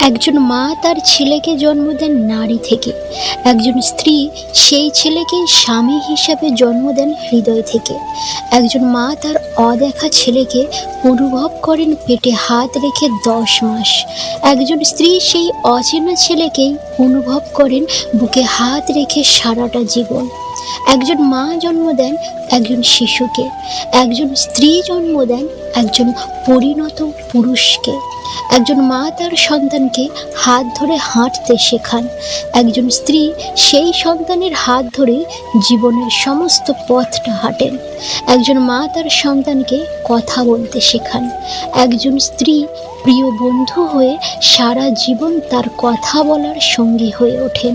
একজন মা তার ছেলেকে জন্ম দেন নারী থেকে, একজন স্ত্রী সেই ছেলেকে স্বামী হিসাবে জন্ম দেন হৃদয় থেকে। একজন মা তার অদেখা ছেলেকে অনুভব করেন পেটে হাত রেখে 10 মাস। একজন স্ত্রী সেই অচেনা ছেলেকেই অনুভব করেন বুকে হাত রেখে সারাটা জীবন। একজন মা জন্ম দেন একজন শিশুকে, একজন স্ত্রী জন্ম দেন একজন পরিণত পুরুষকে। একজন মা তার সন্তানকে হাত ধরে হাঁটতে শেখান, একজন স্ত্রী সেই সন্তানের হাত ধরে জীবনের সমস্ত পথটা হাঁটেন। একজন মা তার সন্তানকে কথা বলতে শেখান, একজন স্ত্রী প্রিয় বন্ধু হয়ে সারা জীবন তার কথা বলার সঙ্গী হয়ে ওঠেন।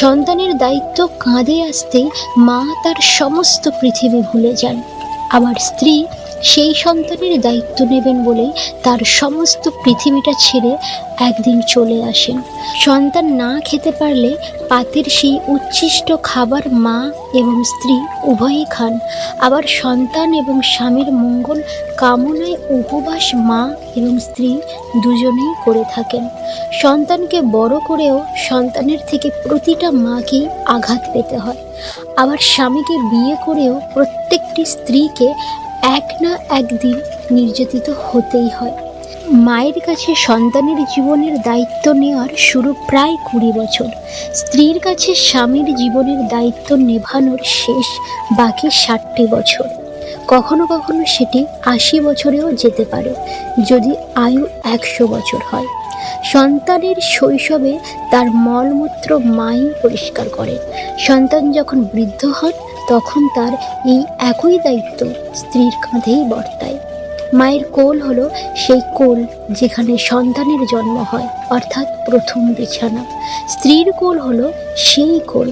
সন্তানের দায়িত্ব কাঁধে আসতেই মা তার সমস্ত পৃথিবী ভুলে যান, আবার স্ত্রী সেই সন্তানের দায়িত্ব নেবেন বলেই তার সমস্ত পৃথিবীটা ছেড়ে একদিন চলে আসেন। সন্তান না খেতে পারলে পাতের সেই উচ্ছিষ্ট খাবার মা এবং স্ত্রী উভয়ই খান, আবার সন্তান এবং স্বামীর মঙ্গল কামনায় উপবাস মা এবং স্ত্রী দুজনেই করে থাকেন। সন্তানকে বড় করেও সন্তানের থেকে প্রতিটা মাকেই আঘাত পেতে হয়, আবার স্বামীকে বিয়ে করেও প্রত্যেকটি স্ত্রীকে এক না একদিন নির্যাতিত হতেই হয়। মায়ের কাছে সন্তানের জীবনের দায়িত্ব নেওয়ার শুরু প্রায় 20 বছর, স্ত্রীর কাছে স্বামীর জীবনের দায়িত্ব নেভানোর শেষ বাকি 60টি বছর। কখনো কখনো সেটি 80 বছরেও যেতে পারে যদি আয়ু 100 বছর হয়। সন্তানের শৈশবে তার মলমূত্র মাই পরিষ্কার করে, সন্তান যখন বৃদ্ধ হন তখন তার এই একই দায়িত্ব স্ত্রীর কাঁধেই বর্তায়। মায়ের কোল হলো সেই কোল যেখানে সন্তানের জন্ম হয়, অর্থাৎ প্রথম বিছানা। স্ত্রীর কোল হলো সেই কোল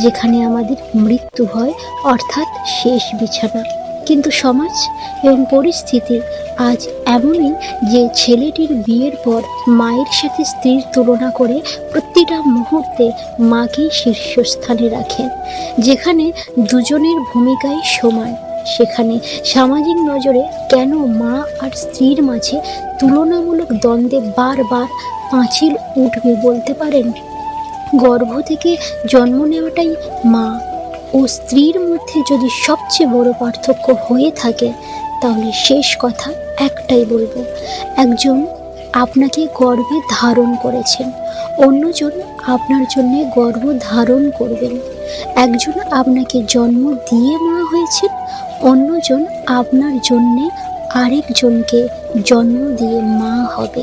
যেখানে আমাদের মৃত্যু হয়, অর্থাৎ শেষ বিছানা। কিন্তু সমাজ এবং পরিস্থিতি আজ এমনই যে ছেলেটির বিয়ের পর মায়ের সাথে স্ত্রীর তুলনা করে প্রতিটা মুহূর্তে মাকেই শীর্ষস্থানে রাখেন। যেখানে দুজনের ভূমিকাই সমান, সেখানে সামাজিক নজরে কেন মা আর স্ত্রীর মাঝে তুলনামূলক দ্বন্দ্বে বারবার পাঁচিল উঠবে বলতে পারেন? গর্ভ থেকে জন্ম নেওয়াটাই মা ও স্ত্রীর মধ্যে যদি সবচেয়ে বড় পার্থক্য হয়ে থাকে, তাহলে শেষ কথা একটাই বলবো, একজন আপনাকে গর্ভে ধারণ করেছেন, অন্যজন আপনার জন্য গর্ভ ধারণ করবেন। একজন আপনাকে জন্ম দিয়ে মা হয়েছেন, অন্যজন আপনার জন্যে আরেকজনকে জন্ম দিয়ে মা হবে।